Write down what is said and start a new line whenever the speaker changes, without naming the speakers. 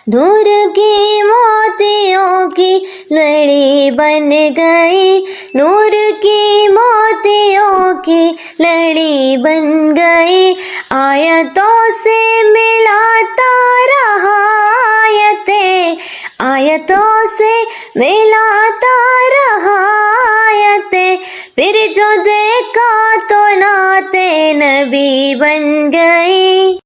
नूर की मोतियों की लड़ी बन गई, नूर की मोतियों की लड़ी बन गई। आयतों से मिलाता रहा आयतें, आयतों से मिलाता रहा आयतें, फिर जो देखा तो नाते नबी बन गई।